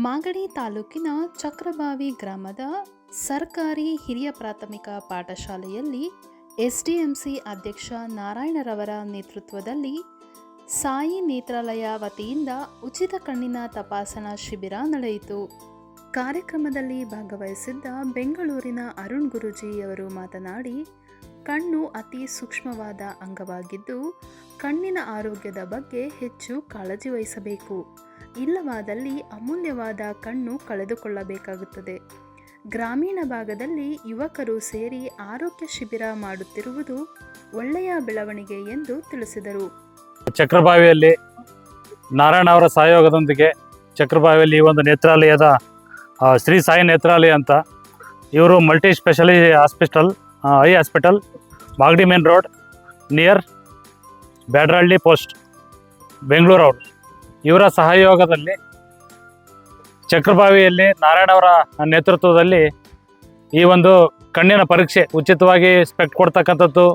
ಮಾಗಡಿ ತಾಲೂಕಿನ ಚಕ್ರಬಾವಿ ಗ್ರಾಮದ ಸರ್ಕಾರಿ ಹಿರಿಯ ಪ್ರಾಥಮಿಕ ಪಾಠಶಾಲೆಯಲ್ಲಿ ಎಸ್ಡಿಎಂಸಿ ಅಧ್ಯಕ್ಷ ನಾರಾಯಣರವರ ನೇತೃತ್ವದಲ್ಲಿ ಸಾಯಿ ನೇತ್ರಾಲಯ ವತಿಯಿಂದ ಉಚಿತ ಕಣ್ಣಿನ ತಪಾಸಣಾ ಶಿಬಿರ ನಡೆಯಿತು. ಕಾರ್ಯಕ್ರಮದಲ್ಲಿ ಭಾಗವಹಿಸಿದ್ದ ಬೆಂಗಳೂರಿನ ಅರುಣ್ ಗುರೂಜಿಯವರು ಮಾತನಾಡಿ, ಕಣ್ಣು ಅತಿ ಸೂಕ್ಷ್ಮವಾದ ಅಂಗವಾಗಿದ್ದು ಕಣ್ಣಿನ ಆರೋಗ್ಯದ ಬಗ್ಗೆ ಹೆಚ್ಚು ಕಾಳಜಿ ವಹಿಸಬೇಕು. ಇಲ್ಲವಾದಲ್ಲಿ ಅಮೂಲ್ಯವಾದ ಕಣ್ಣು ಕಳೆದುಕೊಳ್ಳಬೇಕಾಗುತ್ತದೆ. ಗ್ರಾಮೀಣ ಭಾಗದಲ್ಲಿ ಯುವಕರು ಸೇರಿ ಆರೋಗ್ಯ ಶಿಬಿರ ಮಾಡುತ್ತಿರುವುದು ಒಳ್ಳೆಯ ಬೆಳವಣಿಗೆ ಎಂದು ತಿಳಿಸಿದರು. ಚಕ್ರಬಾವಿಯಲ್ಲಿ ನಾರಾಯಣ ಅವರ ಸಹಯೋಗದೊಂದಿಗೆ ಚಕ್ರಬಾವಿಯಲ್ಲಿ ಈ ಒಂದು ನೇತ್ರಾಲಯದ ಶ್ರೀ ಸಾಯಿ ನೇತ್ರಾಲಯ ಅಂತ ಇವರು multi speciality eye hospital Magadi main road near Byadarahalli post Bengaluru ಅವರು ಇವರ ಸಹಯೋಗದಲ್ಲಿ ಚಕ್ರಬಾವಿಯಲ್ಲಿ ನಾರಾಯಣ ಅವರ ನೇತೃತ್ವದಲ್ಲಿ ಈ ಒಂದು ಕಣ್ಣಿನ ಪರೀಕ್ಷೆ ಉಚಿತವಾಗಿ ಸ್ಪೆಕ್ಟ್ ಕೊಡ್ತಕ್ಕಂಥದ್ದು,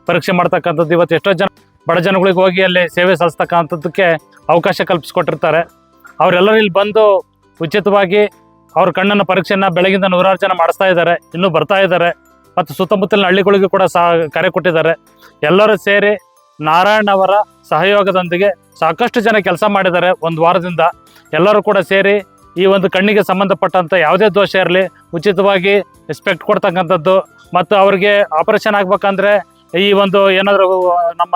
ಪರೀಕ್ಷೆ ಮಾಡ್ತಕ್ಕಂಥದ್ದು. ಇವತ್ತು ಎಷ್ಟೋ ಜನ ಬಡ ಜನಗಳಿಗೆ ಹೋಗಿ ಅಲ್ಲಿ ಸೇವೆ ಸಲ್ಲಿಸ್ತಕ್ಕಂಥದ್ದಕ್ಕೆ ಅವಕಾಶ ಕಲ್ಪಿಸ್ಕೊಟ್ಟಿರ್ತಾರೆ. ಅವರೆಲ್ಲರೂ ಇಲ್ಲಿ ಬಂದು ಉಚಿತವಾಗಿ ಅವ್ರ ಕಣ್ಣನ್ನು ಪರೀಕ್ಷೆಯನ್ನು ಬೆಳಗಿಂದ 100 ಜನ ಮಾಡಿಸ್ತಾ ಇದ್ದಾರೆ, ಇನ್ನೂ ಬರ್ತಾ ಇದ್ದಾರೆ. ಮತ್ತು ಸುತ್ತಮುತ್ತಲಿನ ಹಳ್ಳಿಗಳಿಗೂ ಕೂಡ ಕರೆ ಕೊಟ್ಟಿದ್ದಾರೆ. ಎಲ್ಲರೂ ಸೇರಿ ನಾರಾಯಣ ಅವರ ಸಹಯೋಗದೊಂದಿಗೆ ಸಾಕಷ್ಟು ಜನ ಕೆಲಸ ಮಾಡಿದ್ದಾರೆ. ಒಂದು ವಾರದಿಂದ ಎಲ್ಲರೂ ಕೂಡ ಸೇರಿ ಈ ಒಂದು ಕಣ್ಣಿಗೆ ಸಂಬಂಧಪಟ್ಟಂಥ ಯಾವುದೇ ದೋಷ ಇರಲಿ ಉಚಿತವಾಗಿ ಸ್ಪೆಕ್ಟ್ ಕೊಡ್ತಕ್ಕಂಥದ್ದು, ಮತ್ತು ಅವ್ರಿಗೆ ಆಪರೇಷನ್ ಆಗ್ಬೇಕಂದ್ರೆ ಈ ಒಂದು ಏನಾದರೂ ನಮ್ಮ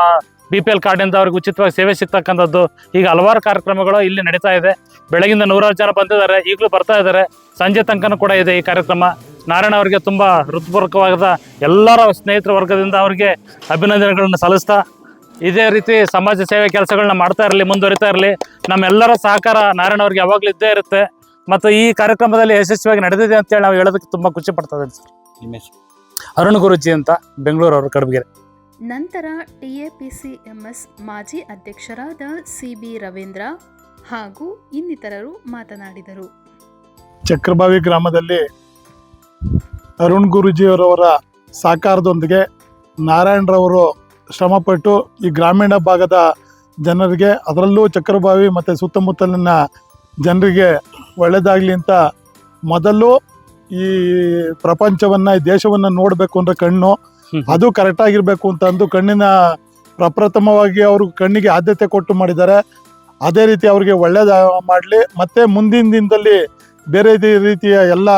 BPL ಕಾರ್ಡಿಂದ ಅವ್ರಿಗೆ ಉಚಿತವಾಗಿ ಸೇವೆ ಸಿಗ್ತಕ್ಕಂಥದ್ದು, ಈಗ ಹಲವಾರು ಕಾರ್ಯಕ್ರಮಗಳು ಇಲ್ಲಿ ನಡೀತಾ ಇದೆ. ಬೆಳಗಿಂದ 100 ಜನ ಬಂದಿದ್ದಾರೆ, ಈಗಲೂ ಬರ್ತಾ ಇದ್ದಾರೆ. ಸಂಜೆ ತನಕನೂ ಕೂಡ ಇದೆ ಈ ಕಾರ್ಯಕ್ರಮ. ನಾರಾಯಣ ಅವರಿಗೆ ತುಂಬ ಹೃತ್ಪೂರ್ವಕವಾದ ಎಲ್ಲರ ಸ್ನೇಹಿತರ ವರ್ಗದಿಂದ ಅವರಿಗೆ ಅಭಿನಂದನೆಗಳನ್ನು ಸಲ್ಲಿಸ್ತಾ, ಇದೇ ರೀತಿ ಸಮಾಜ ಸೇವೆ ಕೆಲಸಗಳನ್ನ ಮಾಡ್ತಾ ಇರಲಿ, ಮುಂದುವರಿತಾ ಇರಲಿ. ನಮ್ಮೆಲ್ಲರ ಸಹಕಾರ ನಾರಾಯಣ ಅವ್ರಿಗೆ ಯಾವಾಗಲೂ ಇದ್ದೇ ಇರುತ್ತೆ. ಮತ್ತು ಈ ಕಾರ್ಯಕ್ರಮದಲ್ಲಿ ಯಶಸ್ವಿಯಾಗಿ ನಡೆದಿದೆ ಅಂತೇಳಿ ನಾವು ಹೇಳೋದಕ್ಕೆ ತುಂಬ ಖುಷಿ ಪಡ್ತಾ ಇದ್ದೀವಿ ಸರ್. ಅರುಣ್ ಗುರೂಜಿ ಅಂತ ಬೆಂಗಳೂರು ಅವರು ಕಡಬಗೆರೆ. ನಂತರ TAPCMS ಮಾಜಿ ಅಧ್ಯಕ್ಷರಾದ CB ರವೀಂದ್ರ ಹಾಗೂ ಇನ್ನಿತರರು ಮಾತನಾಡಿದರು. ಚಕ್ರಬಾವಿ ಗ್ರಾಮದಲ್ಲಿ ಅರುಣ್ ಗುರೂಜಿಯವರವರ ಸಹಕಾರದೊಂದಿಗೆ ನಾರಾಯಣರವರು ಶ್ರಮಪಟ್ಟು ಈ ಗ್ರಾಮೀಣ ಭಾಗದ ಜನರಿಗೆ, ಅದರಲ್ಲೂ ಚಕ್ರಬಾವಿ ಮತ್ತು ಸುತ್ತಮುತ್ತಲಿನ ಜನರಿಗೆ ಒಳ್ಳೆಯದಾಗಲಿ ಅಂತ ಮೊದಲು ಈ ಪ್ರಪಂಚವನ್ನು, ಈ ದೇಶವನ್ನು ನೋಡಬೇಕು ಅಂದರೆ ಕಣ್ಣು ಅದು ಕರೆಕ್ಟಾಗಿರಬೇಕು ಅಂತ ಅಂದು ಕಣ್ಣಿನ ಪ್ರಪ್ರಥಮವಾಗಿ ಅವರು ಕಣ್ಣಿಗೆ ಆದ್ಯತೆ ಕೊಟ್ಟು ಮಾಡಿದ್ದಾರೆ. ಅದೇ ರೀತಿ ಅವರಿಗೆ ಒಳ್ಳೆಯದ ಮಾಡಲಿ. ಮತ್ತು ಮುಂದಿನ ದಿನದಲ್ಲಿ ಬೇರೆ ರೀತಿಯ ಎಲ್ಲ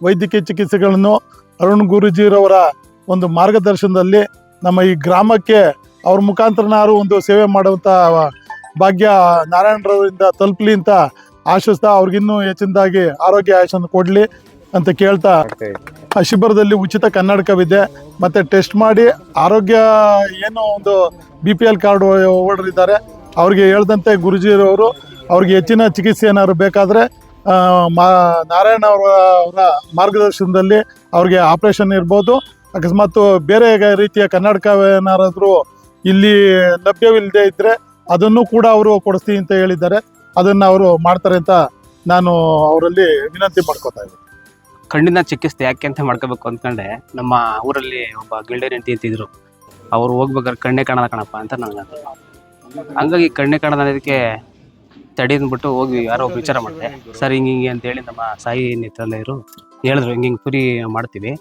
ವೈದ್ಯಕೀಯ ಚಿಕಿತ್ಸೆಗಳನ್ನು ಅರುಣ್ ಗುರೂಜಿರವರ ಒಂದು ಮಾರ್ಗದರ್ಶನದಲ್ಲಿ ನಮ್ಮ ಈ ಗ್ರಾಮಕ್ಕೆ ಅವ್ರ ಮುಖಾಂತರನಾರು ಒಂದು ಸೇವೆ ಮಾಡುವಂಥ ಭಾಗ್ಯ ನಾರಾಯಣರವರಿಂದ ತಲುಪಲಿ ಅಂತ ಆಶಿಸ್ತಾ, ಅವ್ರಿಗಿನ್ನೂ ಹೆಚ್ಚಿನದಾಗಿ ಆರೋಗ್ಯ ಆಯುಷನ್ನು ಕೊಡಲಿ ಅಂತ ಕೇಳ್ತಾ, ಆ ಶಿಬಿರದಲ್ಲಿ ಉಚಿತ ಕನ್ನಡಕವಿದೆ. ಮತ್ತು ಟೆಸ್ಟ್ ಮಾಡಿ ಆರೋಗ್ಯ ಏನೋ ಒಂದು BPL ಕಾರ್ಡ್ ಹೋಲ್ಡರ್ ಇದ್ದಾರೆ ಅವ್ರಿಗೆ ಹೇಳ್ದಂತೆ ಗುರೂಜಿರವರು ಅವ್ರಿಗೆ ಹೆಚ್ಚಿನ ಚಿಕಿತ್ಸೆ ಏನಾದ್ರು ಬೇಕಾದರೆ ನಾರಾಯಣ ಅವರ ಮಾರ್ಗದರ್ಶನದಲ್ಲಿ ಅವ್ರಿಗೆ ಆಪ್ರೇಷನ್ ಇರ್ಬೋದು. ಅಕಸ್ಮಾತ್ ಬೇರೆ ರೀತಿಯ ಕನ್ನಡಕ ಏನಾರಾದರೂ ಇಲ್ಲಿ ಲಭ್ಯವಿಲ್ಲದೆ ಇದ್ದರೆ ಅದನ್ನು ಕೂಡ ಅವರು ಕೊಡಿಸ್ತೀನಿ ಅಂತ ಹೇಳಿದ್ದಾರೆ. ಅದನ್ನು ಅವರು ಮಾಡ್ತಾರೆ ಅಂತ ನಾನು ಅವರಲ್ಲಿ ವಿನಂತಿ ಮಾಡ್ಕೋತಾ ಇದ್ದೀನಿ. ಕಣ್ಣಿನ ಚಿಕಿತ್ಸೆ ಯಾಕೆ ಅಂತ ಮಾಡ್ಕೋಬೇಕು ಅಂದ್ಕೊಂಡೆ. ನಮ್ಮ ಊರಲ್ಲಿ ಒಬ್ಬ ಗಿಲ್ಡೇರಿ ಅಂತ ಇದ್ದಿದ್ರು, ಅವ್ರು ಹೋಗ್ಬೇಕಾದ್ರೆ ಕಣ್ಣೇ ಕಾಣಲ್ಲ ಕಣಪ್ಪ ಅಂತ ನನಗೆ. ಹಂಗಾಗಿ ಕಣ್ಣೇ ಕಾಣದ ಇದಕ್ಕೆ ತಡಿ ಅಂದ್ಬಿಟ್ಟು ಹೋಗಿ ಯಾರೋ ವಿಚಾರ ಮಾಡಿದೆ. ಸರ್ ಹಿಂಗೆ ಅಂತೇಳಿ ನಮ್ಮ ಸಾಯಿ ನೇತ್ರಾಲಯರು ಹೇಳಿದ್ರು, ಹಿಂಗೆ ಫ್ರೀ ಮಾಡ್ತೀವಿ,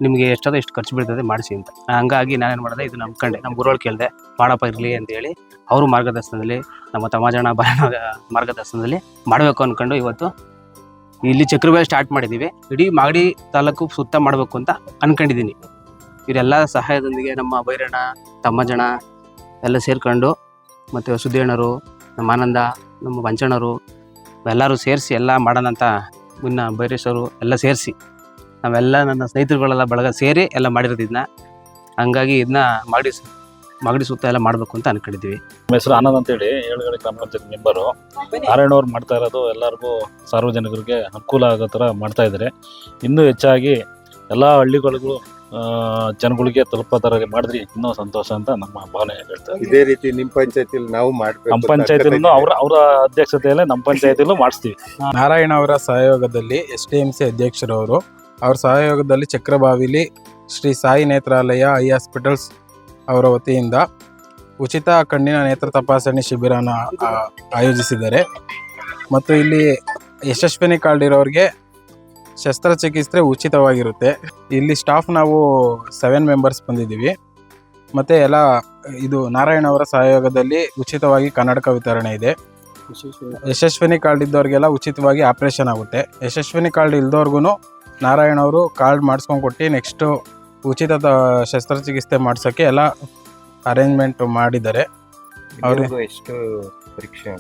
ನಿಮಗೆ ಎಷ್ಟಾದ ಎಷ್ಟು ಖರ್ಚು ಬೀಳ್ತದೆ ಮಾಡಿಸಿ ಅಂತ. ಹಂಗಾಗಿ ನಾನೇನು ಮಾಡಿದೆ, ಇದು ನಂಬ್ಕೊಂಡೆ, ನಮ್ಮ ಗುರುಗಳು ಕೇಳಿದೆ, ಮಾಡಪ್ಪ ಇರಲಿ ಅಂತೇಳಿ ಅವರು ಮಾರ್ಗದರ್ಶನದಲ್ಲಿ, ನಮ್ಮ ತಮಾಜಣ ಬಾರಣ ಮಾರ್ಗದರ್ಶನದಲ್ಲಿ ಮಾಡಬೇಕು ಅಂದ್ಕೊಂಡು ಇವತ್ತು ಇಲ್ಲಿ ಚಕ್ರಬಾವಿ ಸ್ಟಾರ್ಟ್ ಮಾಡಿದ್ದೀವಿ. ಇಡೀ ಮಾಗಡಿ ತಾಲೂಕು ಸುತ್ತ ಮಾಡಬೇಕು ಅಂತ ಅಂದ್ಕೊಂಡಿದ್ದೀನಿ. ಇವರೆಲ್ಲ ಸಹಾಯದೊಂದಿಗೆ ನಮ್ಮ ಬೈರಣ್ಣ, ತಮ್ಮಜಣ ಎಲ್ಲ ಸೇರ್ಕೊಂಡು, ಮತ್ತು ಸುದ್ದಿಯಣ್ಣರು, ನಮ್ಮ ಆನಂದ, ನಮ್ಮ ಪಂಚಣ್ಣರು ಎಲ್ಲರೂ ಸೇರಿಸಿ ಎಲ್ಲ ಮಾಡೋಣ ಅಂತ, ಇನ್ನು ಬೈರೇಶ್ವರು ಎಲ್ಲ ಸೇರಿಸಿ ನಾವೆಲ್ಲ ನನ್ನ ಸ್ನೇಹಿತರುಗಳೆಲ್ಲ ಬಳಗ ಸೇರಿ ಎಲ್ಲ ಮಾಡಿರೋದು ಇದನ್ನ. ಹಂಗಾಗಿ ಇದನ್ನ ಮಾಗಡಿ ಸುತ್ತ ಎಲ್ಲ ಮಾಡಬೇಕು ಅಂತ ಅನ್ಕೊಂಡಿದ್ದೀವಿ. ನಮ್ಮ ಹೆಸರು ಆನಂದ್ ಅಂತೇಳಿ ಏಳುಗಡೆ ಗ್ರಾಮ ಪಂಚಾಯತ್ ಮೆಂಬರು. ನಾರಾಯಣ ಅವ್ರು ಮಾಡ್ತಾ ಇರೋದು ಎಲ್ಲರಿಗೂ ಸಾರ್ವಜನಿಕರಿಗೆ ಅನುಕೂಲ ಆಗೋ ಥರ ಮಾಡ್ತಾ ಇದ್ದಾರೆ. ಇನ್ನೂ ಹೆಚ್ಚಾಗಿ ಎಲ್ಲ ಹಳ್ಳಿಗಳಿಗೂ ಜನಗಳಿಗೆ ತಲುಪೋ ಥರ ಮಾಡಿದ್ರಿ ಇನ್ನೂ ಸಂತೋಷ ಅಂತ ನಮ್ಮ ಭಾವನೆ ಹೇಳ್ತಾರೆ. ಇದೇ ರೀತಿ ನಿಮ್ಮ ಪಂಚಾಯತಿಲಿ ನಾವು ಮಾಡ್ಬೇಕು. ನಮ್ಮ ಪಂಚಾಯತಿಲೂ ಅವರ ಅಧ್ಯಕ್ಷತೆಯಲ್ಲೇ ನಮ್ಮ ಪಂಚಾಯತಿಲೂ ಮಾಡಿಸ್ತೀವಿ. ನಾರಾಯಣ ಅವರ ಸಹಯೋಗದಲ್ಲಿ SDMC ಅಧ್ಯಕ್ಷರವರು, ಅವರ ಸಹಯೋಗದಲ್ಲಿ ಚಕ್ರಬಾವಿಲಿ ಶ್ರೀ ಸಾಯಿ ನೇತ್ರಾಲಯ ಐ ಹಾಸ್ಪಿಟಲ್ಸ್ ಅವರ ವತಿಯಿಂದ ಉಚಿತ ಕಣ್ಣಿನ ನೇತ್ರ ತಪಾಸಣೆ ಶಿಬಿರನ ಆಯೋಜಿಸಿದ್ದಾರೆ. ಮತ್ತು ಇಲ್ಲಿ ಯಶಸ್ವಿನಿ ಕಾರ್ಡ್ ಇರೋರಿಗೆ ಶಸ್ತ್ರಚಿಕಿತ್ಸೆ ಉಚಿತವಾಗಿರುತ್ತೆ. ಇಲ್ಲಿ ಸ್ಟಾಫ್ ನಾವು 7 ಮೆಂಬರ್ಸ್ ಬಂದಿದ್ದೀವಿ. ಮತ್ತು ಎಲ್ಲ ಇದು ನಾರಾಯಣ ಅವರ ಸಹಯೋಗದಲ್ಲಿ ಉಚಿತವಾಗಿ ಕನ್ನಡಕ ವಿತರಣೆ ಇದೆ. ಯಶಸ್ವಿನಿ ಕಾರ್ಡ್ ಇದ್ದವ್ರಿಗೆಲ್ಲ ಉಚಿತವಾಗಿ ಆಪ್ರೇಷನ್ ಆಗುತ್ತೆ. ಯಶಸ್ವಿನಿ ಕಾರ್ಡ್ ಇಲ್ದವ್ರಿಗೂ ನಾರಾಯಣ ಅವರು ಕಾರ್ಡ್ ಮಾಡಿಸ್ಕೊಂಡು ಕೊಟ್ಟು ನೆಕ್ಸ್ಟು ಉಚಿತ ಶಸ್ತ್ರಚಿಕಿತ್ಸೆ ಮಾಡಿಸೋಕ್ಕೆ ಎಲ್ಲ ಅರೇಂಜ್ಮೆಂಟ್ ಮಾಡಿದ್ದಾರೆ. ಇಲ್ಲಿವರೆಗೂ ಎಷ್ಟು ಪರೀಕ್ಷೆ?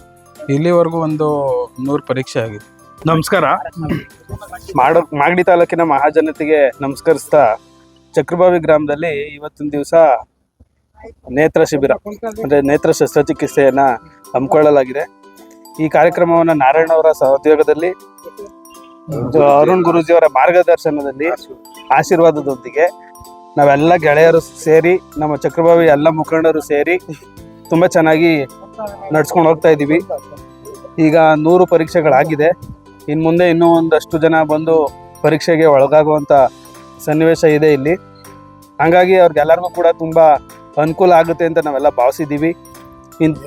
ಇಲ್ಲಿವರೆಗೂ ಒಂದು 100 ಪರೀಕ್ಷೆ ಆಗಿದೆ. ನಮಸ್ಕಾರ. ಮಾಗಡಿ ತಾಲೂಕಿನ ಮಹಾಜನತೆಗೆ ನಮಸ್ಕರಿಸ್ತಾ, ಚಕ್ರಬಾವಿ ಗ್ರಾಮದಲ್ಲಿ ಇವತ್ತಿನ ದಿವಸ ನೇತ್ರ ಶಿಬಿರ ಅಂದರೆ ನೇತ್ರ ಶಸ್ತ್ರಚಿಕಿತ್ಸೆಯನ್ನು ಹಮ್ಮಿಕೊಳ್ಳಲಾಗಿದೆ. ಈ ಕಾರ್ಯಕ್ರಮವನ್ನು ನಾರಾಯಣ ಅವರ ಸಹೋದ್ಯೋಗದಲ್ಲಿ ಅರುಣ್ ಗುರೂಜಿಯವರ ಮಾರ್ಗದರ್ಶನದಲ್ಲಿ ಆಶೀರ್ವಾದದೊಂದಿಗೆ ನಾವೆಲ್ಲ ಗೆಳೆಯರು ಸೇರಿ, ನಮ್ಮ ಚಕ್ರಬಾವಿ ಎಲ್ಲ ಮುಖಂಡರು ಸೇರಿ ತುಂಬ ಚೆನ್ನಾಗಿ ನಡ್ಸ್ಕೊಂಡು ಹೋಗ್ತಾ ಇದ್ದೀವಿ. ಈಗ 100 ಪರೀಕ್ಷೆಗಳಾಗಿದೆ. ಇನ್ನು ಮುಂದೆ ಇನ್ನೂ ಒಂದಷ್ಟು ಜನ ಬಂದು ಪರೀಕ್ಷೆಗೆ ಒಳಗಾಗುವಂಥ ಸನ್ನಿವೇಶ ಇದೆ ಇಲ್ಲಿ. ಹಾಗಾಗಿ ಅವ್ರಿಗೆಲ್ಲರಿಗೂ ಕೂಡ ತುಂಬ ಅನುಕೂಲ ಆಗುತ್ತೆ ಅಂತ ನಾವೆಲ್ಲ ಭಾವಿಸಿದ್ದೀವಿ.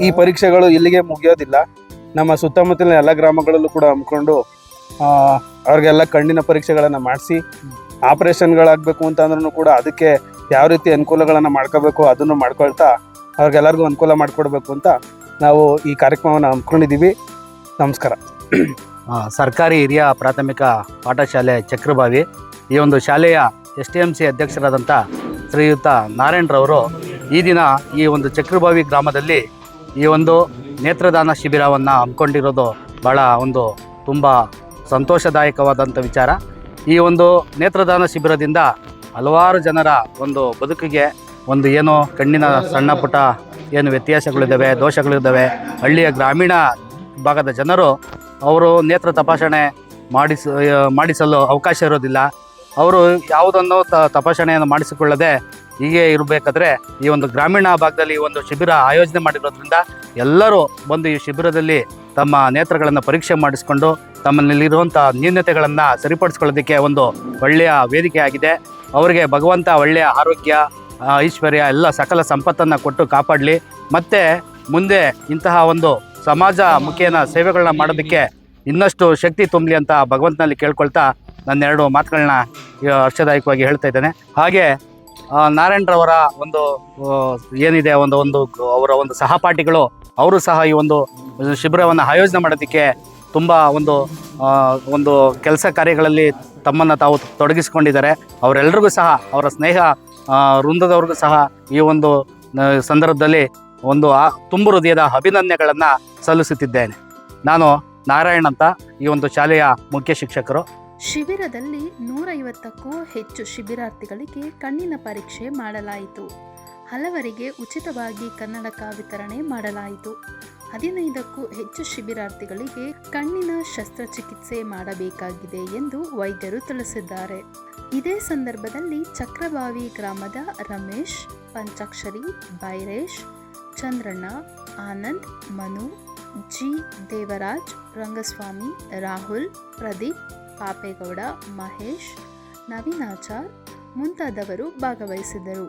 ಈ ಪರೀಕ್ಷೆಗಳು ಇಲ್ಲಿಗೆ ಮುಗಿಯೋದಿಲ್ಲ. ನಮ್ಮ ಸುತ್ತಮುತ್ತಲಿನ ಎಲ್ಲ ಗ್ರಾಮಗಳಲ್ಲೂ ಕೂಡ ಹಮ್ಮಿಕೊಂಡು ಅವ್ರಿಗೆಲ್ಲ ಕಣ್ಣಿನ ಪರೀಕ್ಷೆಗಳನ್ನು ಮಾಡಿಸಿ, ಆಪ್ರೇಷನ್ಗಳಾಗಬೇಕು ಅಂತಂದ್ರೂ ಕೂಡ ಅದಕ್ಕೆ ಯಾವ ರೀತಿ ಅನುಕೂಲಗಳನ್ನು ಮಾಡ್ಕೋಬೇಕು ಅದನ್ನು ಮಾಡ್ಕೊಳ್ತಾ ಅವ್ರಿಗೆಲ್ಲರಿಗೂ ಅನುಕೂಲ ಮಾಡಿಕೊಡ್ಬೇಕು ಅಂತ ನಾವು ಈ ಕಾರ್ಯಕ್ರಮವನ್ನು ಹಮ್ಮಿಕೊಂಡಿದ್ದೀವಿ. ನಮಸ್ಕಾರ. ಸರ್ಕಾರಿ ಹಿರಿಯ ಪ್ರಾಥಮಿಕ ಪಾಠಶಾಲೆ ಚಕ್ರಬಾವಿ, ಈ ಒಂದು ಶಾಲೆಯ STMC ಅಧ್ಯಕ್ಷರಾದಂಥ ಶ್ರೀಯುತ ನಾರಾಯಣರವರು ಈ ದಿನ ಈ ಒಂದು ಚಕ್ರಬಾವಿ ಗ್ರಾಮದಲ್ಲಿ ಈ ಒಂದು ನೇತ್ರದಾನ ಶಿಬಿರವನ್ನು ಹಮ್ಮಿಕೊಂಡಿರೋದು ಭಾಳ ಒಂದು ತುಂಬ ಸಂತೋಷದಾಯಕವಾದಂಥ ವಿಚಾರ. ಈ ಒಂದು ನೇತ್ರದಾನ ಶಿಬಿರದಿಂದ ಹಲವಾರು ಜನರ ಒಂದು ಬದುಕಿಗೆ ಒಂದು ಏನೋ ಕಣ್ಣಿನ ಸಣ್ಣ ಪುಟ್ಟ ಏನು ವ್ಯತ್ಯಾಸಗಳಿದ್ದಾವೆ, ದೋಷಗಳಿದ್ದಾವೆ. ಹಳ್ಳಿಯ ಗ್ರಾಮೀಣ ಭಾಗದ ಜನರು ಅವರು ನೇತ್ರ ತಪಾಸಣೆ ಮಾಡಿಸಲು ಅವಕಾಶ ಇರೋದಿಲ್ಲ. ಅವರು ಯಾವುದನ್ನು ತಪಾಸಣೆಯನ್ನು ಮಾಡಿಸಿಕೊಳ್ಳದೆ ಹೀಗೆ ಇರಬೇಕಾದ್ರೆ ಈ ಒಂದು ಗ್ರಾಮೀಣ ಭಾಗದಲ್ಲಿ ಈ ಒಂದು ಶಿಬಿರ ಆಯೋಜನೆ ಮಾಡಿರೋದ್ರಿಂದ ಎಲ್ಲರೂ ಬಂದು ಈ ಶಿಬಿರದಲ್ಲಿ ತಮ್ಮ ನೇತ್ರಗಳನ್ನು ಪರೀಕ್ಷೆ ಮಾಡಿಸ್ಕೊಂಡು ತಮ್ಮಲ್ಲಿರುವಂಥ ನ್ಯೂನತೆಗಳನ್ನು ಸರಿಪಡಿಸ್ಕೊಳ್ಳೋದಕ್ಕೆ ಒಂದು ಒಳ್ಳೆಯ ವೇದಿಕೆ ಆಗಿದೆ. ಅವರಿಗೆ ಭಗವಂತ ಒಳ್ಳೆಯ ಆರೋಗ್ಯ, ಐಶ್ವರ್ಯ ಎಲ್ಲ ಸಕಲ ಸಂಪತ್ತನ್ನು ಕೊಟ್ಟು ಕಾಪಾಡಲಿ. ಮತ್ತು ಮುಂದೆ ಇಂತಹ ಒಂದು ಸಮಾಜ ಮುಖೇನ ಸೇವೆಗಳನ್ನ ಮಾಡೋದಕ್ಕೆ ಇನ್ನಷ್ಟು ಶಕ್ತಿ ತುಂಬಲಿ ಅಂತ ಭಗವಂತನಲ್ಲಿ ಕೇಳ್ಕೊಳ್ತಾ ನನ್ನ 2 ಮಾತುಗಳನ್ನ ಹರ್ಷದಾಯಕವಾಗಿ ಹೇಳ್ತಾ ಇದ್ದೇನೆ. ಹಾಗೆ ನಾರಾಯಣರವರ ಒಂದು ಏನಿದೆ ಒಂದು ಅವರ ಒಂದು ಸಹಪಾಠಿಗಳು ಅವರು ಸಹ ಈ ಒಂದು ಶಿಬಿರವನ್ನು ಆಯೋಜನೆ ಮಾಡೋದಕ್ಕೆ ತುಂಬ ಒಂದು ಕೆಲಸ ಕಾರ್ಯಗಳಲ್ಲಿ ತಮ್ಮನ್ನು ತಾವು ತೊಡಗಿಸಿಕೊಂಡಿದ್ದಾರೆ. ಅವರೆಲ್ಲರಿಗೂ ಸಹ ಅವರ ಸ್ನೇಹ ವೃಂದದವ್ರಿಗೂ ಸಹ ಈ ಒಂದು ಸಂದರ್ಭದಲ್ಲಿ ಒಂದು ತುಂಬು ಹೃದಯದ ಅಭಿನಂದನೆಗಳನ್ನು ಸಲ್ಲಿಸುತ್ತಿದ್ದೇನೆ. ನಾನು ನಾರಾಯಣ್ ಅಂತ, ಈ ಒಂದು ಶಾಲೆಯ ಮುಖ್ಯ ಶಿಕ್ಷಕರು. ಶಿಬಿರದಲ್ಲಿ 150ಕ್ಕೂ ಹೆಚ್ಚು ಶಿಬಿರಾರ್ಥಿಗಳಿಗೆ ಕಣ್ಣಿನ ಪರೀಕ್ಷೆ ಮಾಡಲಾಯಿತು. ಹಲವರಿಗೆ ಉಚಿತವಾಗಿ ಕನ್ನಡಕ ವಿತರಣೆ ಮಾಡಲಾಯಿತು. 15ಕ್ಕೂ ಹೆಚ್ಚು ಶಿಬಿರಾರ್ಥಿಗಳಿಗೆ ಕಣ್ಣಿನ ಶಸ್ತ್ರಚಿಕಿತ್ಸೆ ಮಾಡಬೇಕಾಗಿದೆ ಎಂದು ವೈದ್ಯರು ತಿಳಿಸಿದ್ದಾರೆ. ಇದೇ ಸಂದರ್ಭದಲ್ಲಿ ಚಕ್ರಬಾವಿ ಗ್ರಾಮದ ರಮೇಶ್, ಪಂಚಾಕ್ಷರಿ, ಬೈರೇಶ್, ಚಂದ್ರಣ್ಣ, ಆನಂದ್, ಮನು, ಜಿ ದೇವರಾಜ್, ರಂಗಸ್ವಾಮಿ, ರಾಹುಲ್, ಪ್ರದೀಪ್, ಪಾಪೇಗೌಡ, ಮಹೇಶ್, ನವೀನಾಚಾರ್ ಮುಂತಾದವರು ಭಾಗವಹಿಸಿದರು.